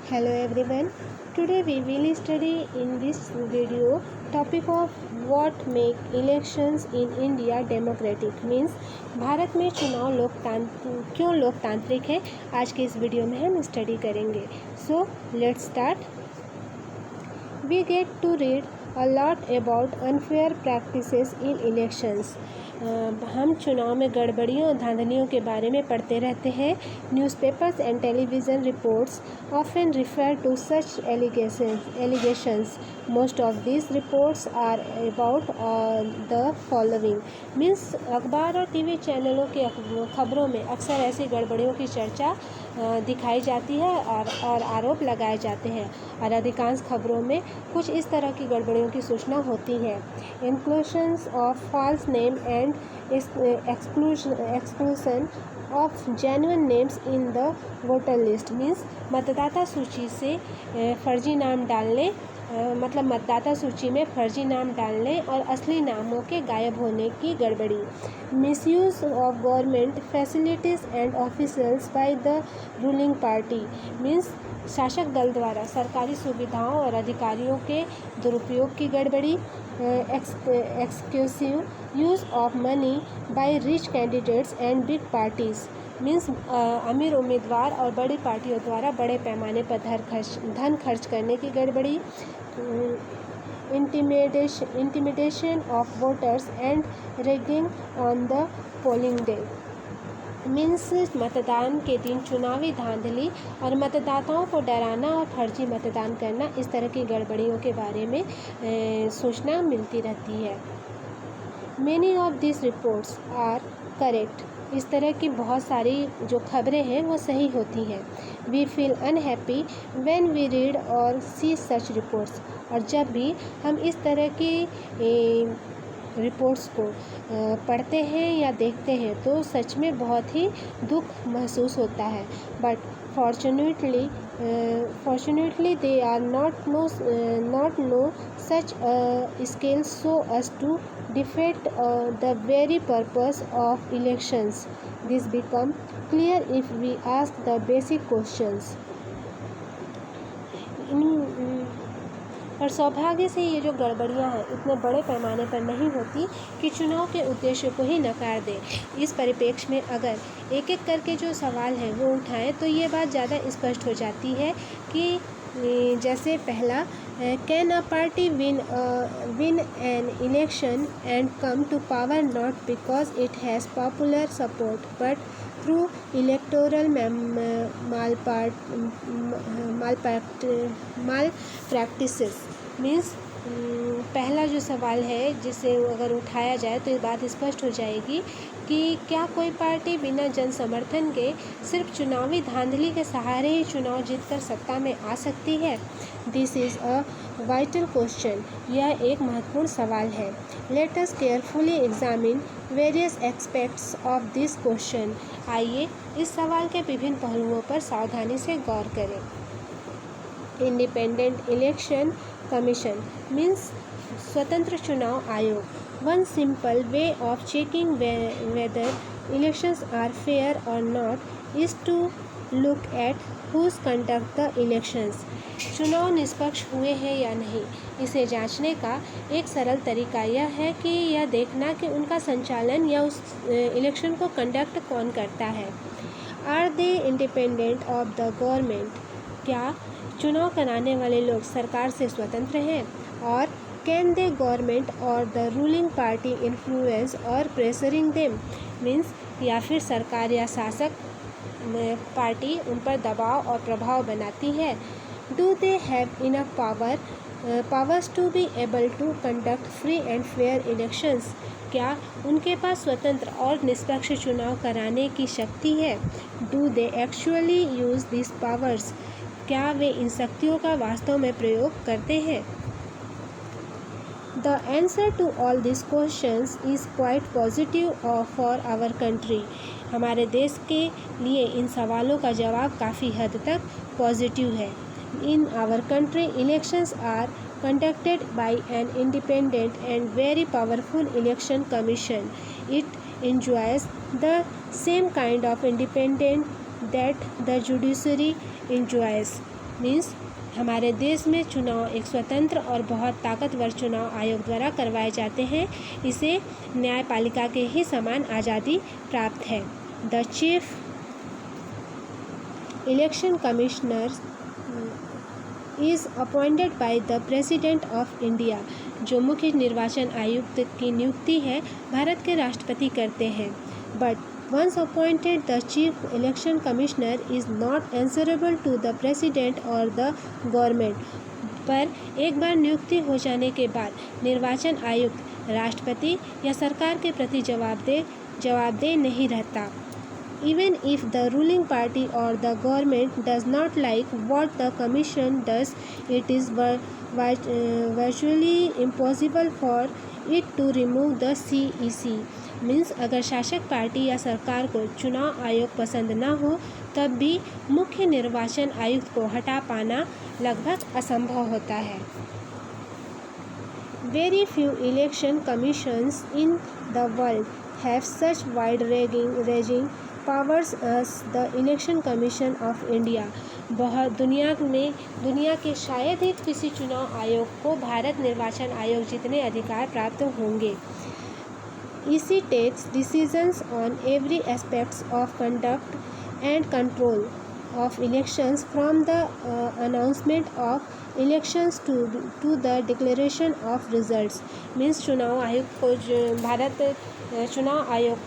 Hello everyone. Today we will study in this video topic of what make elections in India democratic means Bharat में चुनाव क्यों लोकतांत्रिक है। आज के इस वीडियो में हम स्टडी करेंगे। So let's start. We get to read a lot about unfair practices in elections. हम चुनाव में गड़बड़ियों और धांधलियों के बारे में पढ़ते रहते हैं. Newspapers and television reports often refer to such allegations. Most of these reports are about the following. Means अखबार और टीवी चैनलों के खबरों में अक्सर ऐसी गड़बड़ियों की चर्चा दिखाई जाती है और आरोप लगाए जाते हैं और अधिकांश खबरों में कुछ इस तरह की गड़बड़ियों की सूचना होती है. Inclusions of false name and exclusion of genuine names in the voter list means मतदाता सूची से फर्जी नाम डालने मतलब मतदाता सूची में फर्जी नाम डालने और असली नामों के गायब होने की गड़बड़ी. Misuse of government facilities and officers by the ruling party means शासक दल द्वारा सरकारी सुविधाओं और अधिकारियों के दुरुपयोग की गड़बड़ी. Excessive use of money by rich candidates and big parties means अमीर उम्मीदवार और बड़ी पार्टियों द्वारा बड़े पैमाने पर धन खर्च करने की गड़बड़ी. Intimidation of voters and rigging on the polling day means मतदान के दिन चुनावी धांधली और मतदाताओं को डराना और फर्जी मतदान करना. इस तरह की गड़बड़ियों के बारे में सूचना मिलती रहती है. Many of this reports are correct. इस तरह की बहुत सारी जो खबरें हैं वो सही होती हैं. We feel unhappy when we read or see such reports. और जब भी हम इस तरह की रिपोर्ट्स को पढ़ते हैं या देखते हैं तो सच में बहुत ही दुख महसूस होता है. But fortunately they are not no such scales so as to defeat the very purpose of elections. This become clear if we ask the basic questions. पर सौभाग्य से ये जो गड़बड़ियाँ हैं इतने बड़े पैमाने पर नहीं होती कि चुनाव के उद्देश्य को ही नकार दे. इस परिप्रेक्ष्य में अगर एक एक करके जो सवाल हैं वो उठाएं तो ये बात ज़्यादा स्पष्ट हो जाती है कि जैसे पहला, can a party win an election and come to power not because it has popular support but through electoral malpractices means पहला जो सवाल है जिसे अगर उठाया जाए तो ये बात स्पष्ट हो जाएगी कि क्या कोई पार्टी बिना जन समर्थन के सिर्फ चुनावी धांधली के सहारे ही चुनाव जीतकर सत्ता में आ सकती है. This is a vital question. यह एक महत्वपूर्ण सवाल है. Let us carefully examine various aspects of this question. आइए इस सवाल के विभिन्न पहलुओं पर सावधानी से गौर करें. इंडिपेंडेंट इलेक्शन कमीशन मीन्स स्वतंत्र चुनाव आयोग. One simple way of checking whether elections are fair और not is to look at whose conduct the elections. चुनाव निष्पक्ष हुए हैं या नहीं इसे जांचने का एक सरल तरीका यह है कि यह देखना कि उनका संचालन या उस इलेक्शन को कंडक्ट कौन करता है. Are they independent of the government. क्या चुनाव कराने वाले लोग सरकार से स्वतंत्र हैं. और कैन दे गवर्नमेंट और द रूलिंग पार्टी इन्फ्लुएंस और प्रेशरिंग देम मीन्स या फिर सरकार या शासक पार्टी उन पर दबाव और प्रभाव बनाती है. Do they have enough powers to be able to conduct free and fair elections. क्या उनके पास स्वतंत्र और निष्पक्ष चुनाव कराने की शक्ति है. Do they actually use this powers. क्या वे इन शक्तियों का वास्तव में प्रयोग करते हैं. The answer to all these questions is quite positive for our country. हमारे देश के लिए इन सवालों का जवाब काफ़ी हद तक पॉजिटिव है. In our country, elections are conducted by an independent and very powerful election commission. It enjoys the same kind of independence that the judiciary enjoys. Means हमारे देश में चुनाव एक स्वतंत्र और बहुत ताकतवर चुनाव आयोग द्वारा करवाए जाते हैं। इसे न्यायपालिका के ही समान आज़ादी प्राप्त है। The chief election commissioner is appointed by the president of India. जो मुख्य निर्वाचन आयुक्त की नियुक्ति है भारत के राष्ट्रपति करते हैं। But once appointed, the chief election commissioner is not answerable to the president or the government. पर एक बार नियुक्ति हो जाने के बाद निर्वाचन आयुक्त राष्ट्रपति या सरकार के प्रति जवाबदेह नहीं रहता। Even if the ruling party or the government does not like what the commission does, it is virtually impossible for it to remove the CEC. Means अगर शासक पार्टी या सरकार को चुनाव आयोग पसंद ना हो तब भी मुख्य निर्वाचन आयुक्त को हटा पाना लगभग असंभव होता है। Very few election commissions in the world have such wide-ranging powers as the Election Commission of India. दुनिया के शायद ही किसी चुनाव आयोग को भारत निर्वाचन आयोग जितने अधिकार प्राप्त होंगे। EC takes decisions on every aspects of conduct and control of elections from the announcement of elections to the declaration of results. Means चुनाव आयोग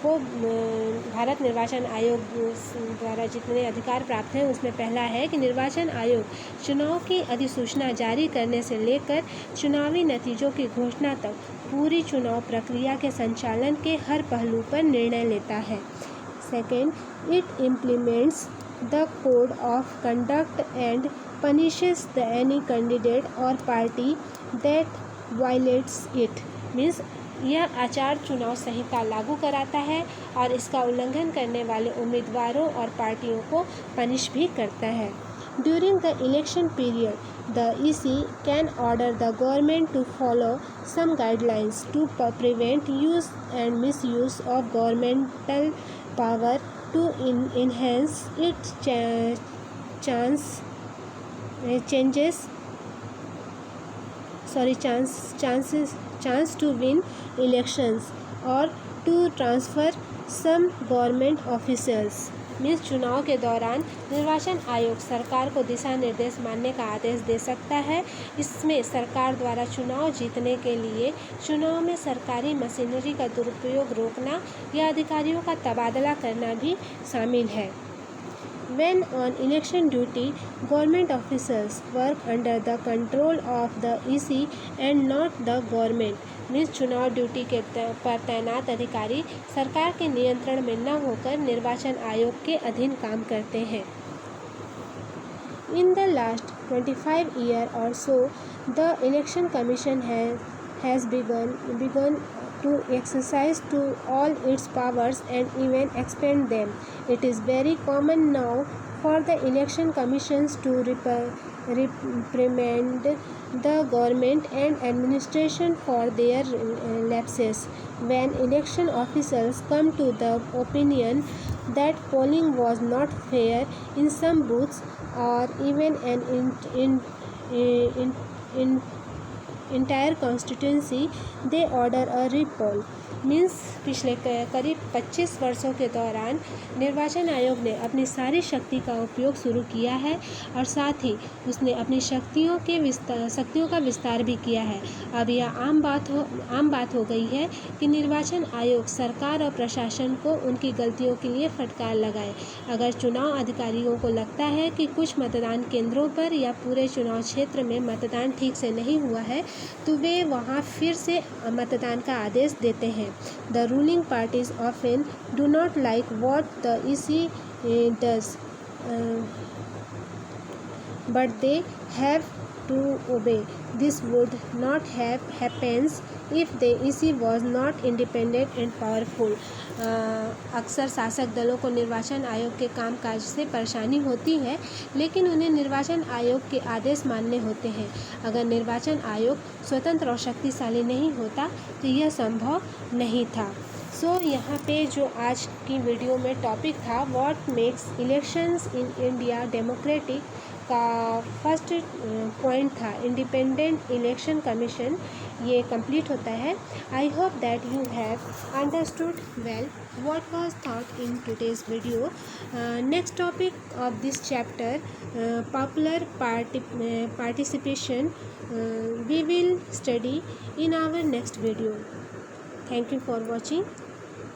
को भारत निर्वाचन आयोग द्वारा जितने अधिकार प्राप्त हैं उसमें पहला है कि निर्वाचन आयोग चुनाव की अधिसूचना जारी करने से लेकर चुनावी नतीजों की घोषणा तक पूरी चुनाव प्रक्रिया के संचालन के हर पहलू पर निर्णय लेता है। Second, it implements the code of conduct and punishes any candidate or party that violates it. Means यह आचार चुनाव संहिता लागू कराता है और इसका उल्लंघन करने वाले उम्मीदवारों और पार्टियों को पनिश भी करता है। During the election period, the EC can order the government to follow some guidelines to prevent use and misuse of governmental power to enhance its chance to win elections or to transfer some government officials. Means चुनाव के दौरान निर्वाचन आयोग सरकार को दिशा निर्देश मानने का आदेश दे सकता है। इसमें सरकार द्वारा चुनाव जीतने के लिए चुनाव में सरकारी मशीनरी का दुरुपयोग रोकना या अधिकारियों का तबादला करना भी शामिल है। When on election duty, government officers work under the control of the EC and not the government. Means चुनाव ड्यूटी पर तैनात अधिकारी सरकार के नियंत्रण में न होकर निर्वाचन आयोग के अधीन काम करते हैं। In the last 25 years or so, the Election Commission has begun to exercise to all its powers and even expand them. It is very common now for the election commissions to reprimand the government and administration for their lapses. When election officials come to the opinion that polling was not fair in some booths or even an entire constituency, they order a repoll. Means पिछले करीब 25 वर्षों के दौरान निर्वाचन आयोग ने अपनी सारी शक्ति का उपयोग शुरू किया है और साथ ही उसने अपनी शक्तियों का विस्तार भी किया है। अब यह आम बात हो गई है कि निर्वाचन आयोग सरकार और प्रशासन को उनकी गलतियों के लिए फटकार लगाए। अगर चुनाव अधिकारियों को लगता है कि कुछ मतदान केंद्रों पर या पूरे चुनाव क्षेत्र में मतदान ठीक से नहीं हुआ है तो वे वहां फिर से मतदान का आदेश देते हैं। The ruling parties often do not like what the EC does, but they have to obey. This would not have happened if the EC was not independent and powerful. अक्सर शासक दलों को निर्वाचन आयोग के कामकाज से परेशानी होती है, लेकिन उन्हें निर्वाचन आयोग के आदेश मानने होते हैं। अगर निर्वाचन आयोग स्वतंत्र और शक्तिशाली नहीं होता तो यह संभव नहीं था। यहाँ पे जो आज की वीडियो में टॉपिक था what makes elections in India democratic का फर्स्ट पॉइंट था इंडिपेंडेंट इलेक्शन कमीशन, ये कंप्लीट होता है. I hope that you have understood well what was taught in today's video. Next topic of this chapter, popular participation, we will study in our next video. Thank you for watching.